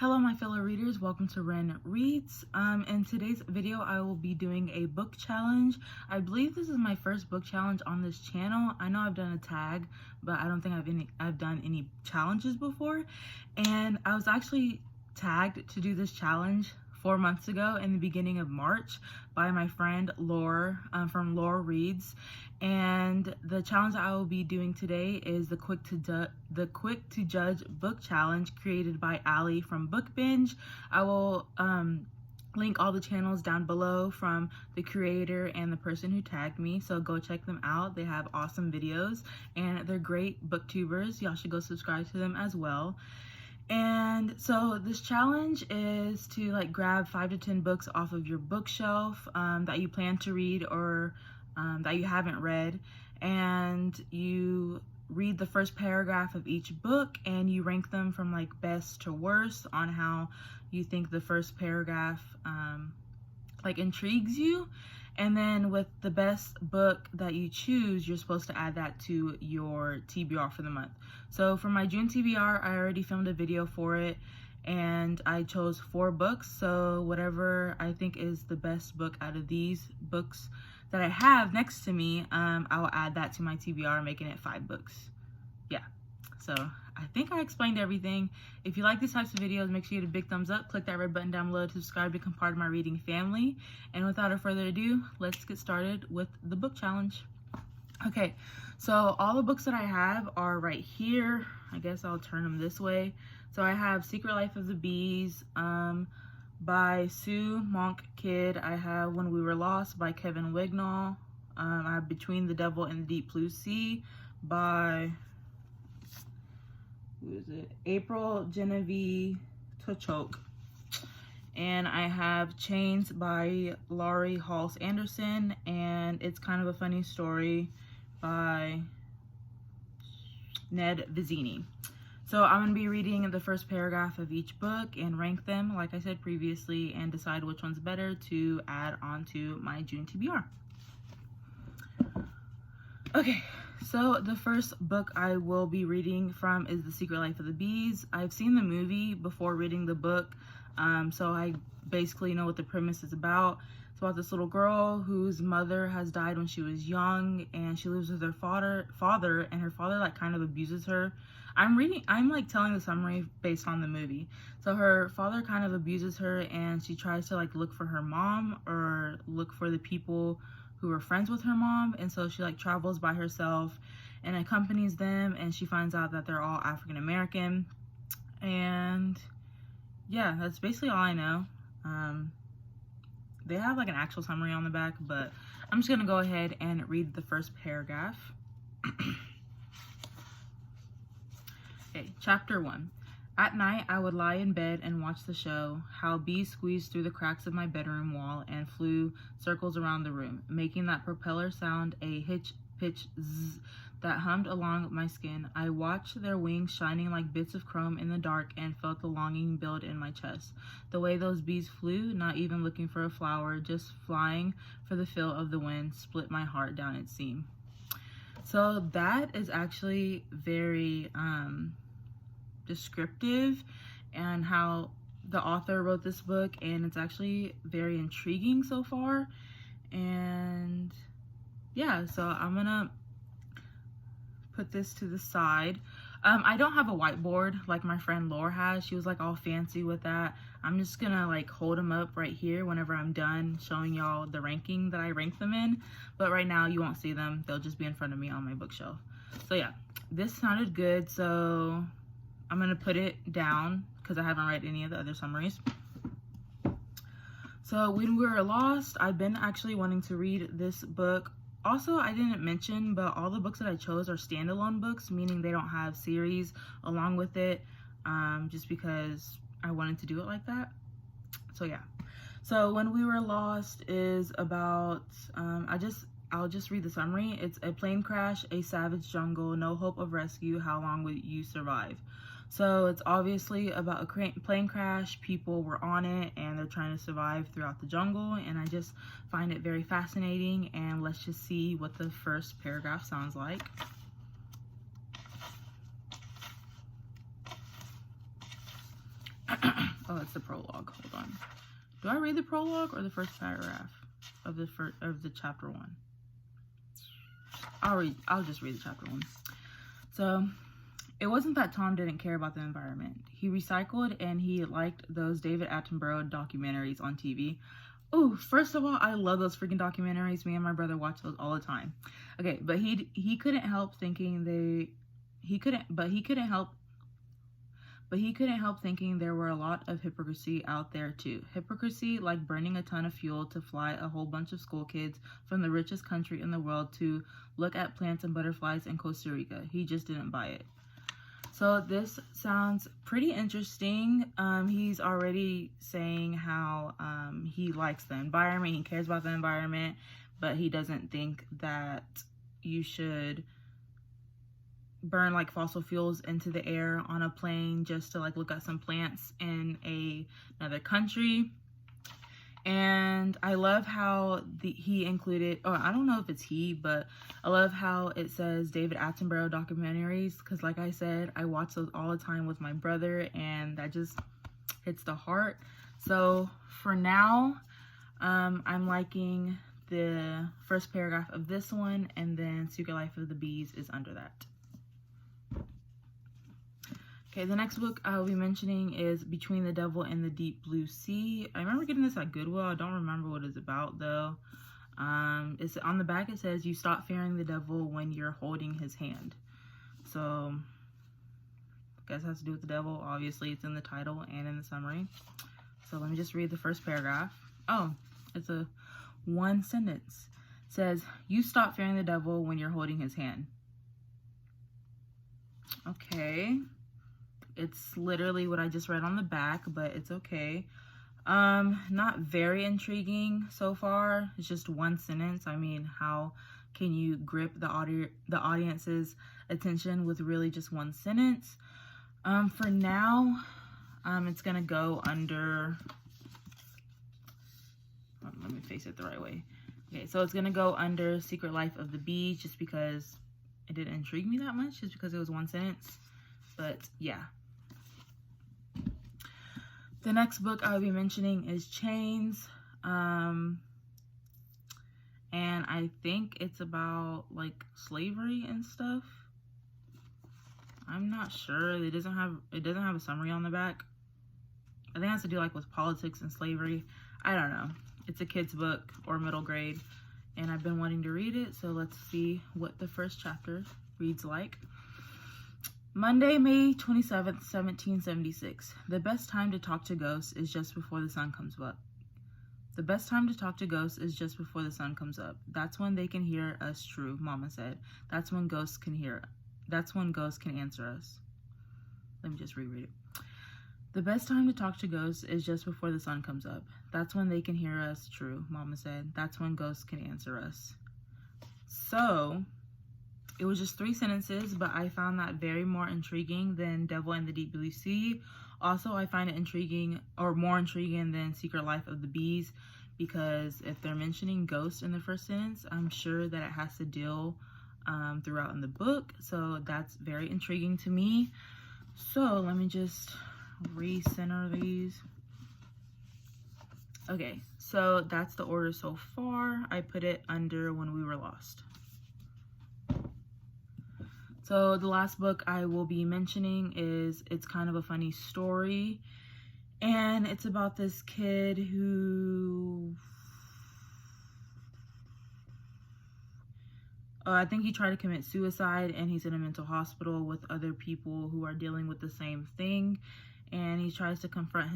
Hello my fellow readers, welcome to Ren Reads. In today's video I will be doing a book challenge. I believe this is my first book challenge on this channel. I know I've done a tag, but I don't think I've done any challenges before. And I was actually tagged to do this challenge 4 months ago in the beginning of March by my friend Laura from Laura Reads, and the challenge I will be doing today is the quick to judge book challenge created by Allie from Book Binge. I will link all the channels down below from the creator and the person who tagged me, so go check them out. They have awesome videos and they're great booktubers. Y'all should go subscribe to them as well. And so this challenge is to grab 5 to 10 books off of your bookshelf that you plan to read or that you haven't read, and you read the first paragraph of each book and you rank them from best to worst on how you think the first paragraph intrigues you. And then with the best book that you choose, you're supposed to add that to your TBR for the month. So for my June TBR, I already filmed a video for it and I chose 4 books. So whatever I think is the best book out of these books that I have next to me, I will add that to my TBR, making it 5 books. Yeah, so I think I explained everything. If you like these types of videos, make sure you hit a big thumbs up, click that red button down below to subscribe to become part of my reading family. And without further ado, let's get started with the book challenge. Okay, so all the books that I have are right here. I guess I'll turn them this way. So I have Secret Life of the Bees by Sue Monk Kidd. I have When We Were Lost by Kevin Wignall. I have Between the Devil and the Deep Blue Sea by, who is it? April Genevieve Tochok. And I have Chains by Laurie Halse Anderson, and it's kind of a funny story by Ned Vizzini. So I'm going to be reading the first paragraph of each book and rank them, like I said previously, and decide which one's better to add on to my June TBR. Okay, so the first book I will be reading from is The Secret Life of the Bees. I've seen the movie before reading the book, so I basically know what the premise is about. It's about this little girl whose mother has died when she was young, and she lives with her father, and her father kind of abuses her. I'm telling the summary based on the movie. So her father kind of abuses her, and she tries to look for her mom or look for the people who are friends with her mom, and so she travels by herself and accompanies them, and she finds out that they're all African American. And yeah, that's basically all I know. They have an actual summary on the back, but I'm just gonna go ahead and read the first paragraph. Okay, chapter 1. At night, I would lie in bed and watch the show, how bees squeezed through the cracks of my bedroom wall and flew circles around the room, making that propeller sound, a pitch zzz that hummed along my skin. I watched their wings shining like bits of chrome in the dark and felt the longing build in my chest. The way those bees flew, not even looking for a flower, just flying for the feel of the wind, split my heart down its seam. So that is actually very descriptive and how the author wrote this book, and it's actually very intriguing so far. And yeah, so I'm gonna put this to the side. I don't have a whiteboard like my friend Laura has. She was all fancy with that. I'm just gonna hold them up right here whenever I'm done showing y'all the ranking that I rank them in, but right now you won't see them. They'll just be in front of me on my bookshelf. So yeah, this sounded good, so I'm gonna put it down because I haven't read any of the other summaries. So When We Were Lost, I've been actually wanting to read this book. Also, I didn't mention, but all the books that I chose are standalone books, meaning they don't have series along with it, just because I wanted to do it like that. So yeah. So When We Were Lost is about, I'll just read the summary. It's a plane crash, a savage jungle, no hope of rescue, how long will you survive? So it's obviously about a plane crash. People were on it and they're trying to survive throughout the jungle, and I just find it very fascinating. And let's just see what the first paragraph sounds like. Oh, it's the prologue. Hold on. Do I read the prologue or the first paragraph of the chapter 1? I'll just read the chapter 1. So, it wasn't that Tom didn't care about the environment. He recycled and he liked those David Attenborough documentaries on TV. Oh, first of all, I love those freaking documentaries. Me and my brother watch those all the time. Okay, but he couldn't help thinking he couldn't help thinking there were a lot of hypocrisy out there too. Hypocrisy like burning a ton of fuel to fly a whole bunch of school kids from the richest country in the world to look at plants and butterflies in Costa Rica. He just didn't buy it. So this sounds pretty interesting. He's already saying how he likes the environment, he cares about the environment, but he doesn't think that you should burn like fossil fuels into the air on a plane just to like look at some plants in another country. And I love how he included, or I don't know if it's he, but I love how it says David Attenborough documentaries, because like I said, I watch those all the time with my brother, and that just hits the heart. So for now, I'm liking the first paragraph of this one, and then Secret Life of the Bees is under that. Okay, the next book I will be mentioning is Between the Devil and the Deep Blue Sea. I remember getting this at Goodwill. I don't remember what it's about though. It's on the back. It says you stop fearing the devil when you're holding his hand. So, I guess it has to do with the devil. Obviously, it's in the title and in the summary. So let me just read the first paragraph. Oh, it's a one sentence. It says you stop fearing the devil when you're holding his hand. Okay. It's literally what I just read on the back, but it's okay. Not very intriguing so far. It's just one sentence. I mean, how can you grip the audience's attention with really just one sentence? For now, it's gonna go under. Let me face it the right way. Okay, so it's gonna go under Secret Life of the Bees, just because it didn't intrigue me that much, just because it was one sentence. But yeah. The next book I'll be mentioning is Chains, and I think it's about like slavery and stuff. I'm not sure. It doesn't have a summary on the back. I think it has to do like with politics and slavery. I don't know. It's a kid's book or middle grade, and I've been wanting to read it, so let's see what the first chapter reads like. Monday, May 27th, 1776. The best time to talk to ghosts is just before the sun comes up. The best time to talk to ghosts is just before the sun comes up. That's when they can hear us true, Mama said. That's when ghosts can hear. That's when ghosts can answer us. Let me just reread it. The best time to talk to ghosts is just before the sun comes up. That's when they can hear us true, Mama said. That's when ghosts can answer us. So, it was just 3 sentences, but I found that very more intriguing than Devil in the Deep Blue Sea. Also, I find it intriguing, or more intriguing than Secret Life of the Bees, because if they're mentioning ghosts in the first sentence, I'm sure that it has to deal throughout in the book. So that's very intriguing to me. So let me just recenter these. Okay, so that's the order so far. I put it under When We Were Lost. So the last book I will be mentioning it's kind of a funny story, and it's about this kid who, I think he tried to commit suicide, and he's in a mental hospital with other people who are dealing with the same thing, and he tries to confront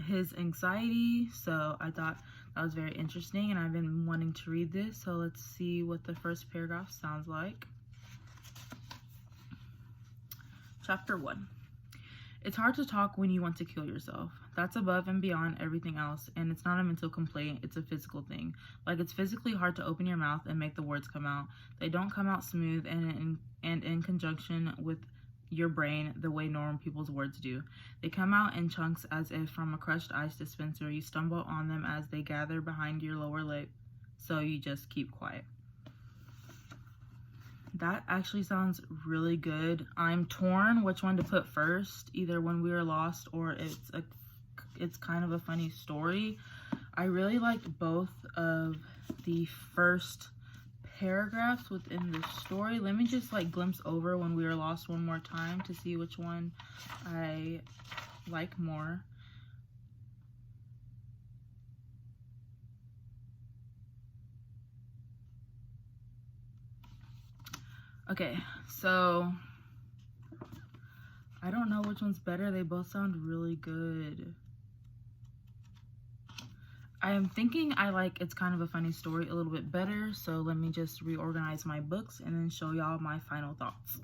his anxiety. So I thought that was very interesting, and I've been wanting to read this, so let's see what the first paragraph sounds like. Chapter 1. It's hard to talk when you want to kill yourself. That's above and beyond everything else, and it's not a mental complaint, it's a physical thing. Like, it's physically hard to open your mouth and make the words come out. They don't come out smooth and in conjunction with your brain the way normal people's words do. They come out in chunks as if from a crushed ice dispenser. You stumble on them as they gather behind your lower lip, so you just keep quiet. That actually sounds really good. I'm torn which one to put first, either When We Were Lost or It's Kind of a Funny Story. I really liked both of the first paragraphs within the story. Let me just like glimpse over When We Were Lost one more time to see which one I like more. Okay, so I don't know which one's better. They both sound really good. I am thinking I like It's Kind of a Funny Story a little bit better, so let me just reorganize my books and then show y'all my final thoughts.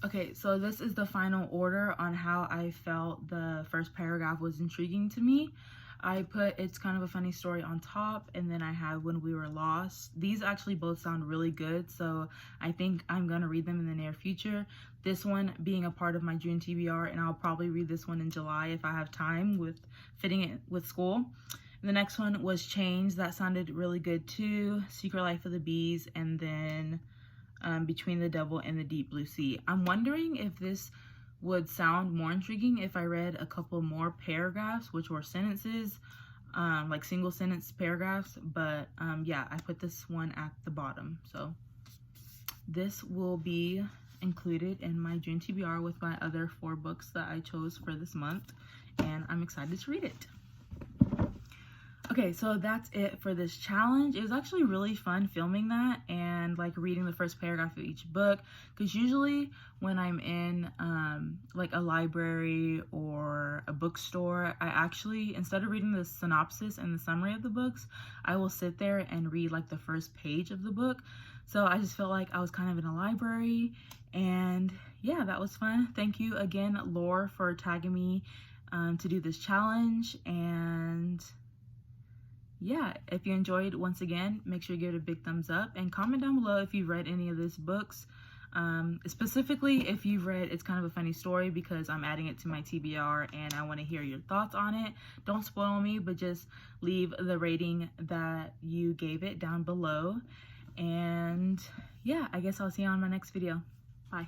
Okay, so this is the final order on how I felt the first paragraph was intriguing to me. I put It's Kind of a Funny Story on top, and then I have When We Were Lost. These actually both sound really good, so I think I'm going to read them in the near future. This one being a part of my June TBR, and I'll probably read this one in July if I have time with fitting it with school. The next one was Change. That sounded really good too. Secret Life of the Bees, and then Between the Devil and the Deep Blue Sea. I'm wondering if this would sound more intriguing if I read a couple more paragraphs, which were sentences, like single sentence paragraphs, but yeah, I put this one at the bottom. So this will be included in my June TBR with my other 4 books that I chose for this month, and I'm excited to read it. Okay, so that's it for this challenge. It was actually really fun filming that and like reading the first paragraph of each book, because usually when I'm in like a library or a bookstore, I actually, instead of reading the synopsis and the summary of the books, I will sit there and read like the first page of the book. So I just felt like I was kind of in a library, and yeah, that was fun. Thank you again, Laura, for tagging me to do this challenge. And yeah, if you enjoyed, once again, make sure you give it a big thumbs up and comment down below if you've read any of these books. Specifically, if you've read It's Kind of a Funny Story, because I'm adding it to my TBR and I want to hear your thoughts on it. Don't spoil me, but just leave the rating that you gave it down below. And yeah, I guess I'll see you on my next video. Bye.